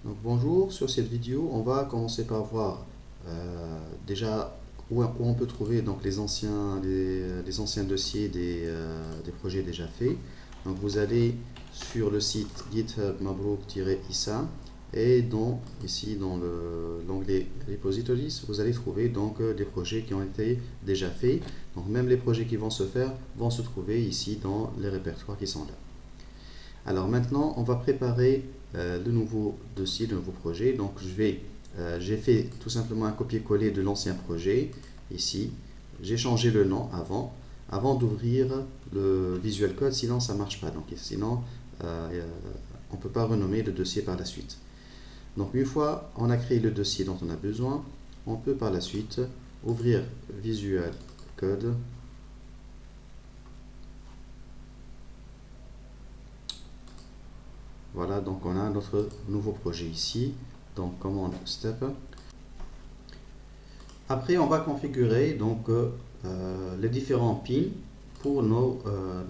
Donc, bonjour, sur cette vidéo, on va commencer par voir déjà où on peut trouver donc, les anciens dossiers des projets déjà faits. Donc, vous allez sur le site GitHub Mabrouk-Issa et ici dans l'onglet Repositories, vous allez trouver donc des projets qui ont été déjà faits. Donc, même les projets qui vont se faire vont se trouver ici dans les répertoires qui sont là. Alors maintenant, on va préparer le nouveau dossier, le nouveau projet. Donc j'ai fait tout simplement un copier-coller de l'ancien projet ici. J'ai changé le nom avant d'ouvrir le Visual Code, sinon ça ne marche pas. Donc sinon, on ne peut pas renommer le dossier par la suite. Donc une fois on a créé le dossier dont on a besoin, on peut par la suite ouvrir Visual Code. Voilà, donc on a notre nouveau projet ici. Donc commande step. Après, on va configurer donc les différents pins pour nos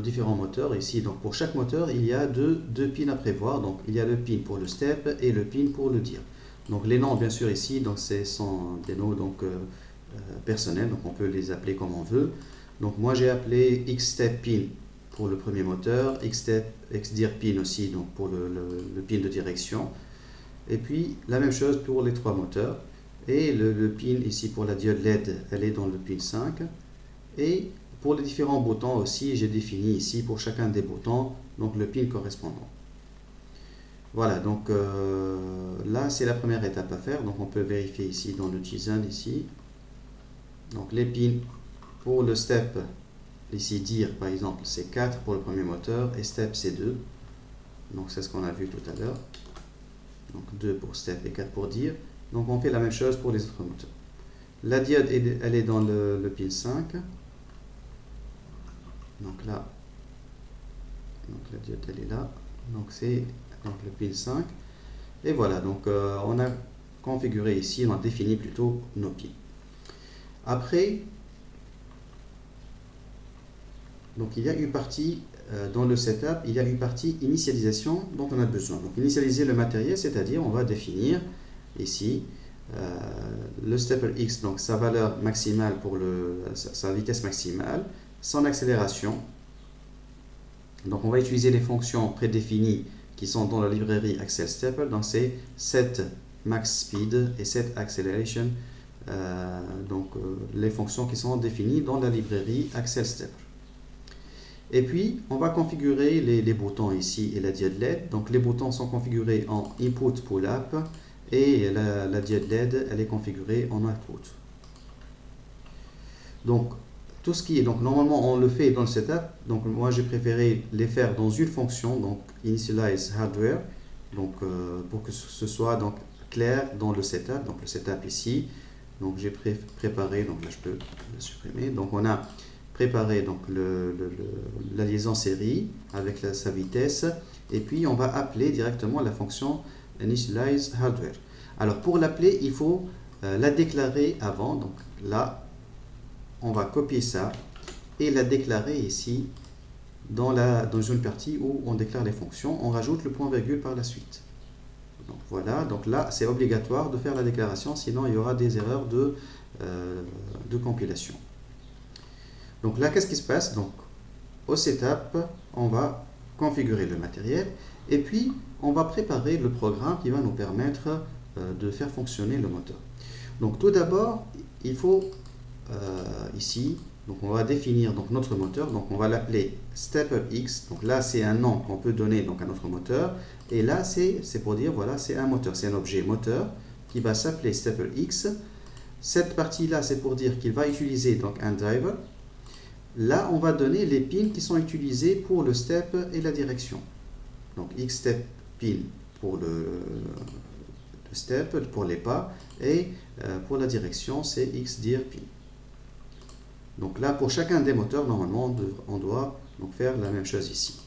différents moteurs ici. Donc pour chaque moteur, il y a deux pins à prévoir. Donc il y a le pin pour le step et le pin pour le dir. Donc les noms bien sûr ici, donc ce sont des noms donc personnels, donc on peut les appeler comme on veut. Donc moi j'ai appelé xstep pin pour le premier moteur, xdir pin aussi donc pour le pin de direction, et puis la même chose pour les trois moteurs. Et le pin ici pour la diode LED, elle est dans le pin 5. Et pour les différents boutons aussi, j'ai défini ici pour chacun des boutons donc le pin correspondant. Voilà, donc là c'est la première étape à faire. Donc on peut vérifier ici dans le JSON ici. Donc les pins pour le step, ici dir par exemple, c'est 4 pour le premier moteur et step c'est 2. Donc c'est ce qu'on a vu tout à l'heure. Donc 2 pour step et 4 pour dir. Donc on fait la même chose pour les autres moteurs. La diode, elle est dans le pin 5. Donc là, donc la diode elle est là. Donc c'est donc le pin 5. Et voilà, donc on a configuré ici, on a défini plutôt nos pins. Après, donc il y a une partie dans le setup, il y a une partie initialisation dont on a besoin. Donc initialiser le matériel, c'est-à-dire on va définir ici le stepper X, donc sa valeur maximale pour sa vitesse maximale, son accélération. Donc on va utiliser les fonctions prédéfinies qui sont dans la librairie Accel Stepper. Donc c'est set max speed et set acceleration, les fonctions qui sont définies dans la librairie Accel Stepper. Et puis, on va configurer les boutons ici et la diode LED. Donc, les boutons sont configurés en input pull-up et la diode LED, elle est configurée en output. Donc, tout ce qui est, donc normalement on le fait dans le setup. Donc, moi j'ai préféré les faire dans une fonction, donc initialize hardware, donc pour que ce soit donc clair dans le setup. Donc, le setup ici, donc j'ai préparé, donc là je peux le supprimer. Donc, on a préparer donc la liaison série avec sa vitesse, et puis on va appeler directement la fonction initialize hardware. Alors pour l'appeler, il faut la déclarer avant. Donc là on va copier ça et la déclarer ici dans une partie où on déclare les fonctions. On rajoute le point virgule par la suite. Donc voilà, donc là c'est obligatoire de faire la déclaration, sinon il y aura des erreurs de compilation. Donc là, qu'est-ce qui se passe? Donc, au setup, on va configurer le matériel et puis on va préparer le programme qui va nous permettre de faire fonctionner le moteur. Donc, tout d'abord, il faut ici, donc on va définir donc notre moteur. Donc, on va l'appeler StepperX. Donc là, c'est un nom qu'on peut donner donc à notre moteur. Et là, c'est pour dire voilà, c'est un moteur, c'est un objet moteur qui va s'appeler StepperX. Cette partie-là, c'est pour dire qu'il va utiliser donc un driver. Là, on va donner les pins qui sont utilisés pour le step et la direction. Donc, xstep pin pour le step, pour les pas, et pour la direction, c'est xdir pin. Donc là, pour chacun des moteurs, normalement, on doit donc faire la même chose ici.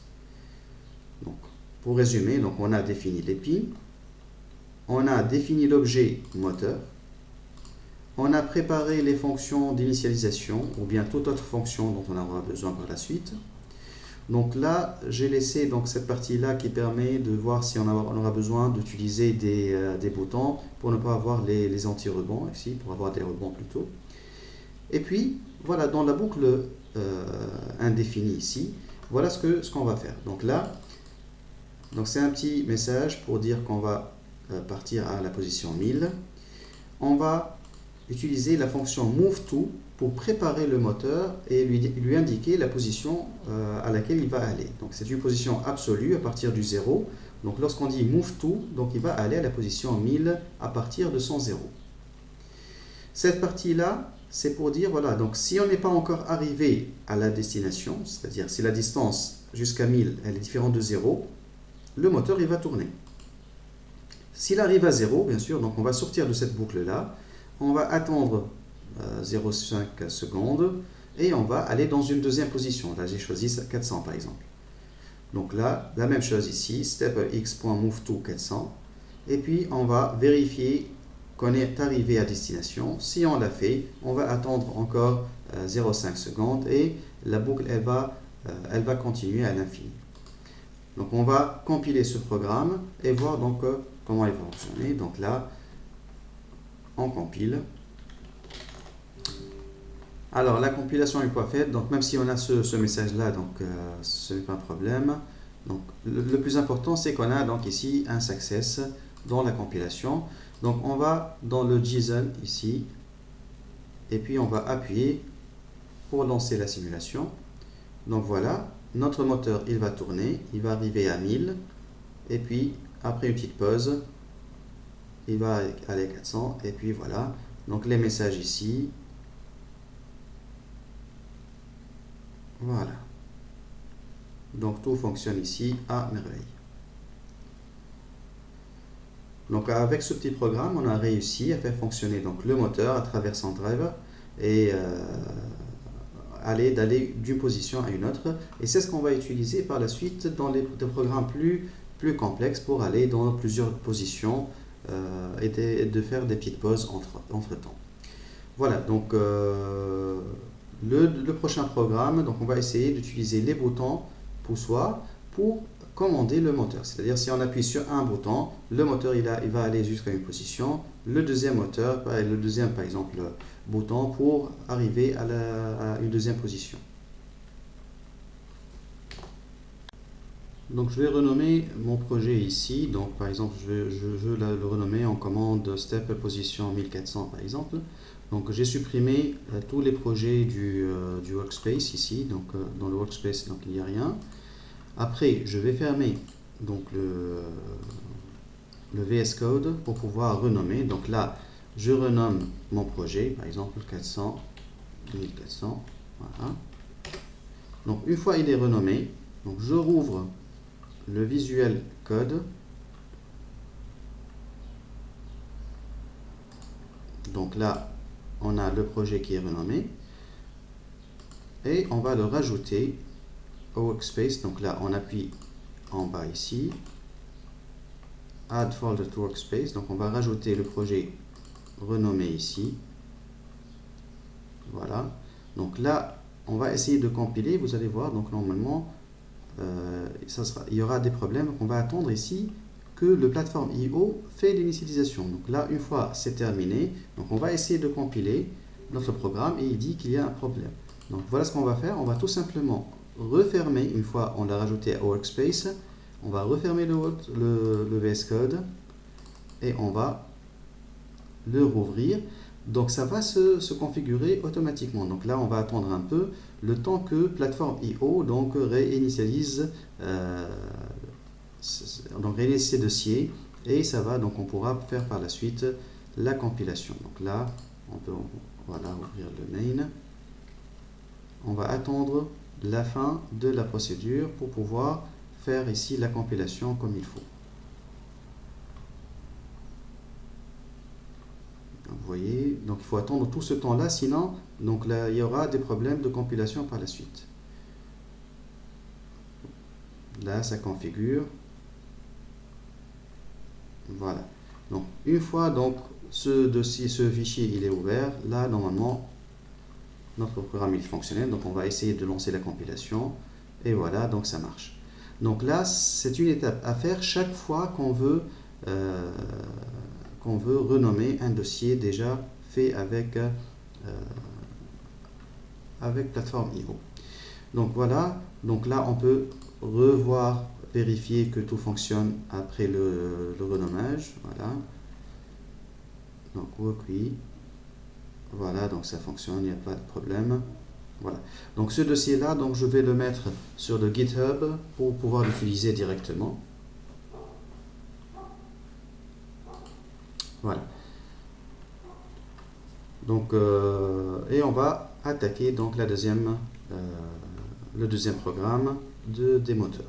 Donc, pour résumer, donc on a défini les pins, on a défini l'objet moteur, on a préparé les fonctions d'initialisation ou bien toute autre fonction dont on aura besoin par la suite. Donc là, j'ai laissé donc cette partie-là qui permet de voir si on aura besoin d'utiliser des boutons pour ne pas avoir les anti-rebonds ici, pour avoir des rebonds plutôt. Et puis, voilà, dans la boucle indéfinie ici, voilà ce qu'on va faire. Donc là, c'est un petit message pour dire qu'on va partir à la position 1000. On va utiliser la fonction moveTo pour préparer le moteur et lui indiquer la position à laquelle il va aller. Donc c'est une position absolue à partir du 0. Donc lorsqu'on dit moveTo, donc il va aller à la position 1000 à partir de son 0. Cette partie-là, c'est pour dire, voilà, donc si on n'est pas encore arrivé à la destination, c'est-à-dire si la distance jusqu'à 1000 elle est différente de 0, le moteur il va tourner. S'il arrive à 0, bien sûr, donc on va sortir de cette boucle-là, on va attendre 0,5 secondes et on va aller dans une deuxième position. Là, j'ai choisi 400 par exemple. Donc là, la même chose ici, step.x.moveTo 400. Et puis, on va vérifier qu'on est arrivé à destination. Si on l'a fait, on va attendre encore 0,5 secondes et la boucle, elle va continuer à l'infini. Donc, on va compiler ce programme et voir donc comment il va fonctionner. Donc là, on compile. Alors, la compilation est pas faite, donc même si on a ce message-là, donc ce n'est pas un problème. Donc, le plus important, c'est qu'on a donc ici un success dans la compilation. Donc, on va dans le JSON ici, et puis on va appuyer pour lancer la simulation. Donc voilà, notre moteur, il va tourner, il va arriver à 1000, et puis après une petite pause, il va aller à 400, et puis voilà. Donc les messages ici, voilà. Donc tout fonctionne ici à merveille. Donc avec ce petit programme, on a réussi à faire fonctionner donc le moteur à travers son driver et d'aller d'une position à une autre. Et c'est ce qu'on va utiliser par la suite dans des programmes plus complexes pour aller dans plusieurs positions et de faire des petites pauses entre temps. Voilà, donc le prochain programme, donc on va essayer d'utiliser les boutons poussoirs pour commander le moteur. C'est-à-dire si on appuie sur un bouton, le moteur il va aller jusqu'à une position, le deuxième par exemple bouton pour arriver à une deuxième position. Donc je vais renommer mon projet ici. Donc par exemple je veux le renommer en commande step position 1400 par exemple. Donc j'ai supprimé tous les projets du workspace ici. Donc dans le workspace donc il n'y a rien. Après je vais fermer donc le VS Code pour pouvoir renommer. Donc là je renomme mon projet par exemple 400 1400. Voilà. Donc une fois il est renommé, donc je rouvre le Visual Code. Donc là, on a le projet qui est renommé. Et on va le rajouter au workspace. Donc là, on appuie en bas ici. Add folder to workspace. Donc on va rajouter le projet renommé ici. Voilà. Donc là, on va essayer de compiler. Vous allez voir, donc normalement, il y aura des problèmes. On va attendre ici que le plateforme IO fait l'initialisation. Donc là, une fois c'est terminé, donc on va essayer de compiler notre programme et il dit qu'il y a un problème. Donc voilà ce qu'on va faire. On va tout simplement refermer, une fois on l'a rajouté au workspace, on va refermer le VS Code et on va le rouvrir. Donc ça va se configurer automatiquement. Donc là on va attendre un peu le temps que plateforme IO donc réinitialise ces dossiers et ça va, donc on pourra faire par la suite la compilation. Donc là on peut voilà ouvrir le main. On va attendre la fin de la procédure pour pouvoir faire ici la compilation comme il faut. Vous voyez, donc il faut attendre tout ce temps-là, sinon donc là, il y aura des problèmes de compilation par la suite. Là, ça configure. Voilà. Donc une fois donc ce fichier il est ouvert, là normalement notre programme il fonctionnait. Donc on va essayer de lancer la compilation Et voilà, donc ça marche. Donc là, c'est une étape à faire chaque fois qu'on veut renommer un dossier déjà fait avec plateforme IO. Donc voilà, donc là on peut revoir, vérifier que tout fonctionne après le renommage. Voilà, donc work oui. Voilà, donc ça fonctionne, il n'y a pas de problème. Voilà, donc ce dossier là, donc je vais le mettre sur le GitHub pour pouvoir l'utiliser directement. Voilà, donc et on va attaquer donc le deuxième programme des moteurs.